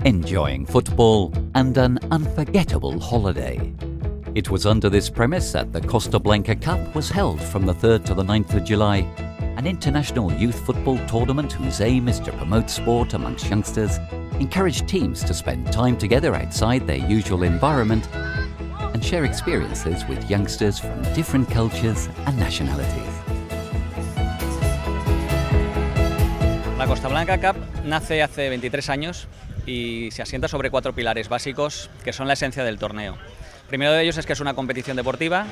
enjoying football and an unforgettable holiday. It was under this premise that the Costa Blanca Cup was held from the 3rd to the 9th of July, an international youth football tournament whose aim is to promote sport amongst youngsters, encourage teams to spend time together outside their usual environment, and share experiences with youngsters from different cultures and nationalities. La Costa Blanca Cup nace hace 23 años y se asienta sobre 4 pilares básicos que son la esencia del torneo. El primero de ellos es que es una competición deportiva.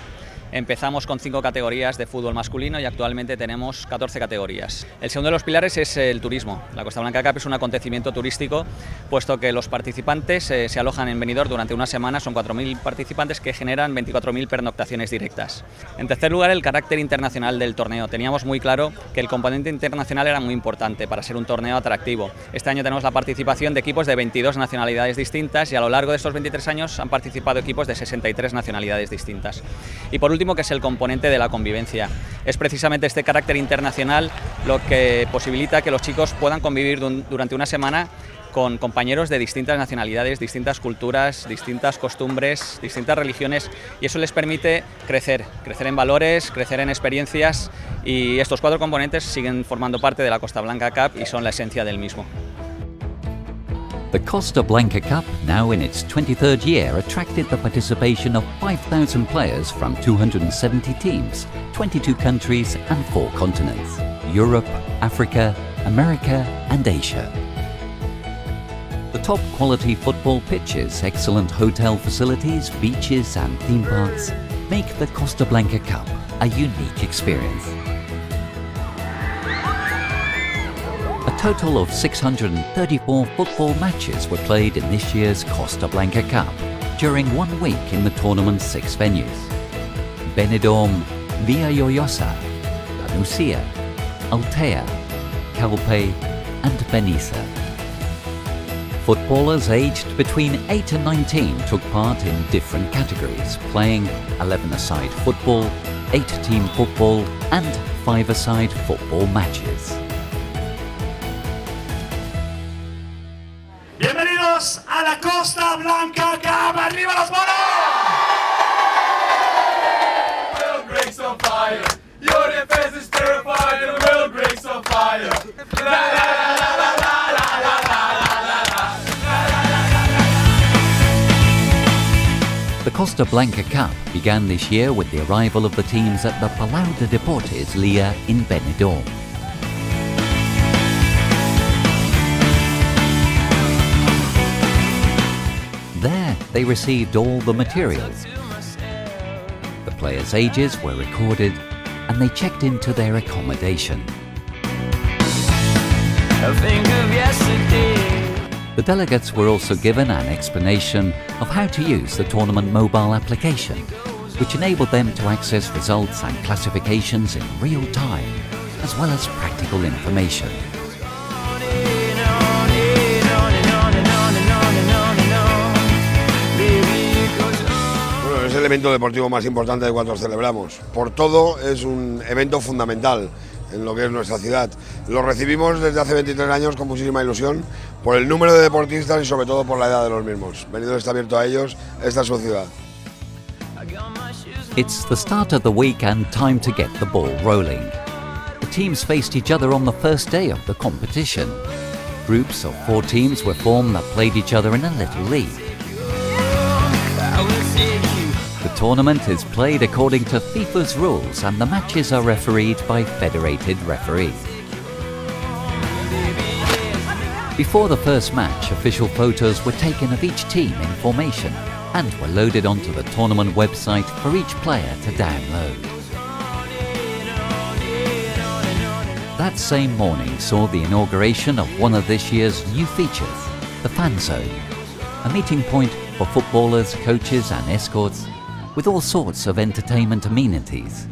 Empezamos con 5 categorías de fútbol masculino y actualmente tenemos 14 categorías. El segundo de los pilares es el turismo. La Costa Blanca Cup es un acontecimiento turístico, puesto que los participantes se alojan en Benidorm durante una semana. Son 4.000 participantes que generan 24.000 pernoctaciones directas. En tercer lugar, el carácter internacional del torneo. Teníamos muy claro que el componente internacional era muy importante para ser un torneo atractivo. Este año tenemos la participación de equipos de 22 nacionalidades distintas y a lo largo de estos 23 años han participado equipos de 63 nacionalidades distintas. Y por último, que es el componente de la convivencia. Es precisamente este carácter internacional lo que posibilita que los chicos puedan convivir durante una semana con compañeros de distintas nacionalidades, distintas culturas, distintas costumbres, distintas religiones, y eso les permite crecer en valores, crecer en experiencias, y estos 4 componentes siguen formando parte de la Costa Blanca Cup y son la esencia del mismo. The Costa Blanca Cup, now in its 23rd year, attracted the participation of 5,000 players from 270 teams, 22 countries and 4 continents: Europe, Africa, America and Asia. The top quality football pitches, excellent hotel facilities, beaches and theme parks make the Costa Blanca Cup a unique experience. A total of 634 football matches were played in this year's Costa Blanca Cup during 1 week in the tournament's 6 venues: Benidorm, Villaraigosa, La Nucia, Altea, Calpe and Benissa. Footballers aged between 8 and 19 took part in different categories, playing 11-a-side football, 8-team football and 5-a-side football matches. Bienvenidos a la Costa Blanca Cup. ¡Arriba los monos! The world breaks on fire. Your defense is terrified. The world breaks on fire. La la la la la la la la la la. The Costa Blanca Cup began this year with the arrival of the teams at the Palau de Deportes Lia in Benidorm. There, they received all the materials. The players' ages were recorded and they checked into their accommodation. The delegates were also given an explanation of how to use the tournament mobile application, which enabled them to access results and classifications in real time, as well as practical information. Es el evento deportivo más importante de cuando celebramos. Por todo, es un evento fundamental en lo que es nuestra ciudad. Lo recibimos desde hace 23 años con muchísima ilusión por el número de deportistas y sobre todo por la edad de los mismos. Benidorm está abierto a ellos, esta es su ciudad. It's the start of the week and time to get the ball rolling. The teams faced each other on the first day of the competition. Groups of 4 teams were formed that played each other in a little league. The tournament is played according to FIFA's rules and the matches are refereed by federated referees. Before the first match, official photos were taken of each team in formation and were loaded onto the tournament website for each player to download. That same morning saw the inauguration of one of this year's new features, the Fan Zone, a meeting point for footballers, coaches and escorts with all sorts of entertainment amenities,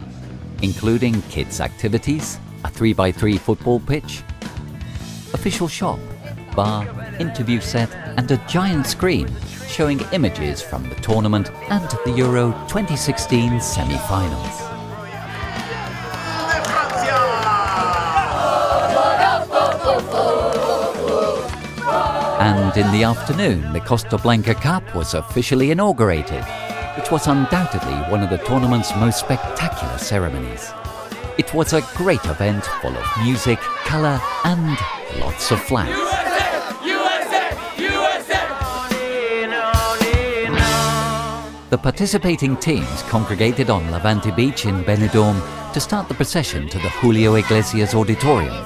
including kids' activities, a 3x3 football pitch, official shop, bar, interview set and a giant screen showing images from the tournament and the Euro 2016 semi-finals. And in the afternoon, the Costa Blanca Cup was officially inaugurated, which was undoubtedly one of the tournament's most spectacular ceremonies. It was a great event full of music, colour and lots of flags. The participating teams congregated on Levante Beach in Benidorm to start the procession to the Julio Iglesias Auditorium,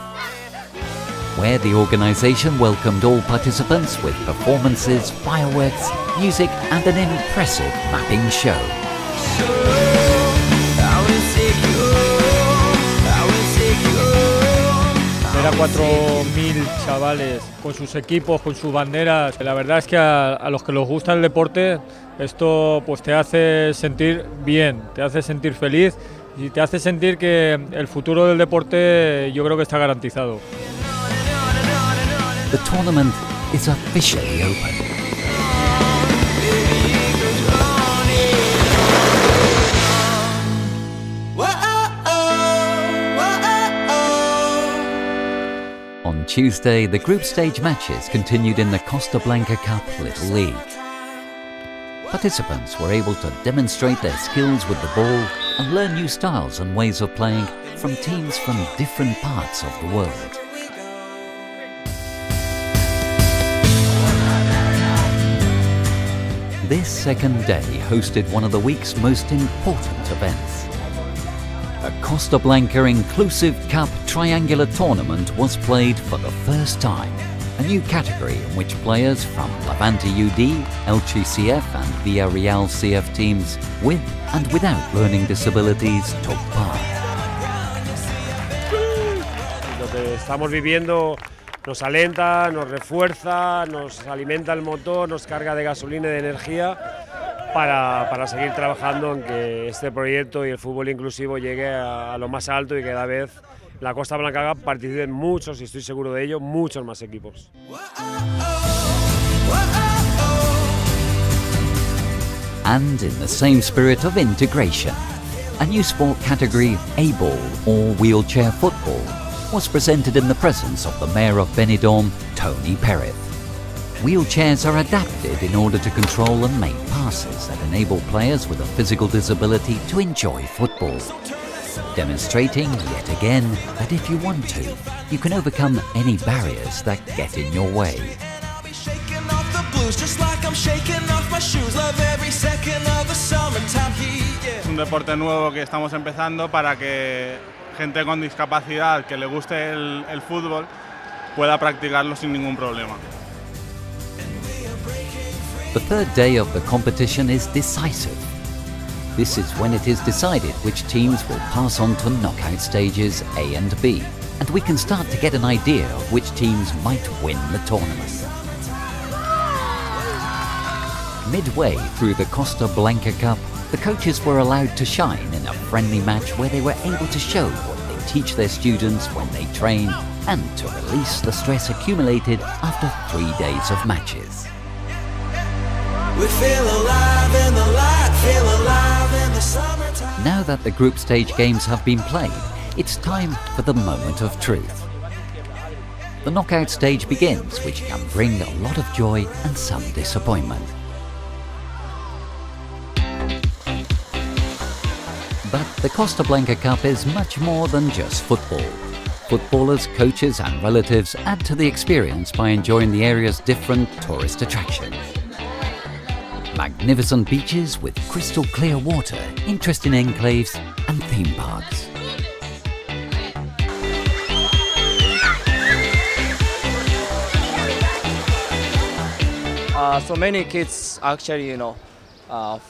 where the organisation welcomed all participants with performances, fireworks, music and an impressive mapping show. Ver a 4.000 chavales con sus equipos, con sus banderas, la verdad es que a los que les gusta el deporte, esto pues te hace sentir bien, te hace sentir feliz y te hace sentir que el futuro del deporte yo creo que está garantizado. The tournament is officially open. On Tuesday, the group stage matches continued in the Costa Blanca Cup Little League. Participants were able to demonstrate their skills with the ball and learn new styles and ways of playing from teams from different parts of the world. This second day hosted one of the week's most important events. The Costa Blanca Inclusive Cup Triangular Tournament was played for the first time, a new category in which players from Levante UD, Elche CF and Villarreal CF teams with and without learning disabilities took part. Lo que estamos viviendo nos alenta, nos refuerza, nos alimenta el motor, nos carga de gasolina y de energía para seguir trabajando en que este proyecto y el fútbol inclusivo llegue a lo más alto y que cada vez la Costa Blanca participen muchos, y estoy seguro de ello, muchos más equipos. And in the same spirit of integration, a new sport category, A-ball or wheelchair football, was presented in the presence of the Mayor of Benidorm, Tony Perez. Wheelchairs are adapted in order to control and make passes that enable players with a physical disability to enjoy football, demonstrating yet again that if you want to, you can overcome any barriers that get in your way. Es un deporte nuevo que estamos empezando para que gente con discapacidad que le guste el fútbol pueda practicarlo sin ningún problema. The third day of the competition is decisive. This is when it is decided which teams will pass on to knockout stages A and B, and we can start to get an idea of which teams might win the tournament. Midway through the Costa Blanca Cup, the coaches were allowed to shine in a friendly match where they were able to show what they teach their students when they train and to release the stress accumulated after 3 days of matches. We feel alive in the light, feel alive in the summertime. Now that the group stage games have been played, it's time for the moment of truth. The knockout stage begins, which can bring a lot of joy and some disappointment. But the Costa Blanca Cup is much more than just football. Footballers, coaches and relatives add to the experience by enjoying the area's different tourist attractions. Magnificent beaches with crystal clear water, interesting enclaves and theme parks. So many kids actually,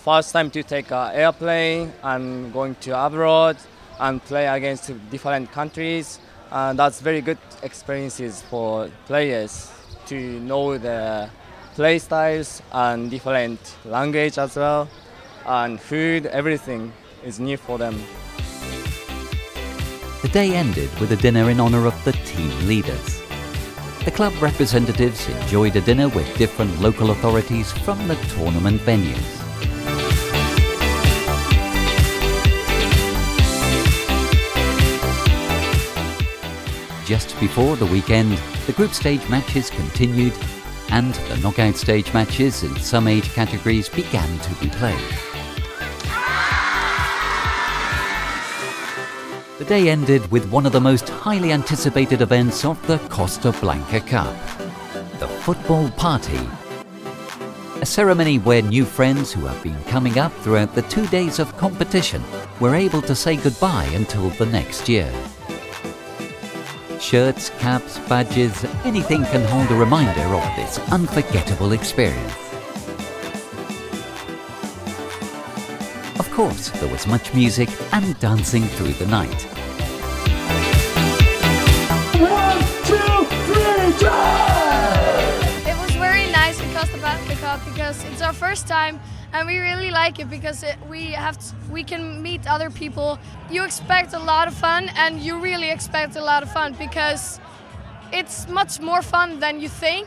first time to take an airplane and going to abroad and play against different countries. And that's very good experiences for players to know the play styles and different language as well, and food, everything is new for them. The day ended with a dinner in honour of the team leaders. The club representatives enjoyed a dinner with different local authorities from the tournament venues. Just before the weekend, the group stage matches continued and the knockout stage matches in some age categories began to be played. The day ended with one of the most highly anticipated events of the Costa Blanca Cup, the football party. A ceremony where new friends who have been coming up throughout the 2 days of competition were able to say goodbye until the next year. Shirts, caps, badges, anything can hold a reminder of this unforgettable experience. Of course, there was much music and dancing through the night. 1, 2, 3, jump! It was very nice in Costa Blanca Cup because it's our first time and we really like it because we can meet other people. You expect a lot of fun and you really expect a lot of fun because it's much more fun than you think.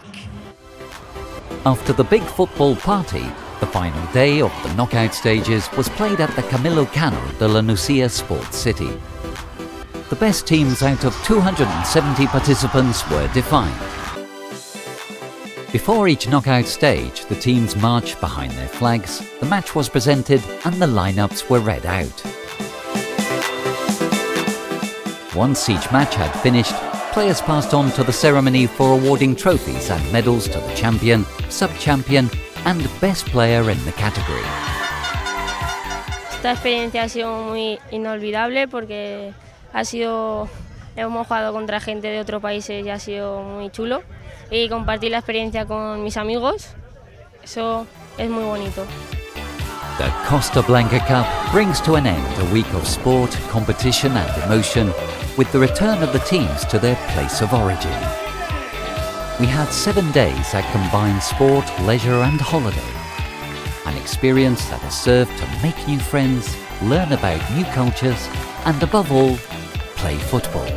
After the big football party, the final day of the knockout stages was played at the Camilo Cano de la Nucía Sports City. The best teams out of 270 participants were defined. Before each knockout stage, the teams marched behind their flags, the match was presented and the lineups were read out. Once each match had finished, players passed on to the ceremony for awarding trophies and medals to the champion, sub-champion and best player in the category. Esta experiencia ha sido muy inolvidable porque hemos jugado contra gente de otros países y ha sido muy chulo. Y compartir la experiencia con mis amigos, eso es muy bonito. The Costa Blanca Cup brings to an end a week of sport, competition and emotion with the return of the teams to their place of origin. We had 7 days that combined sport, leisure and holiday. An experience that has served to make new friends, learn about new cultures and above all, play football.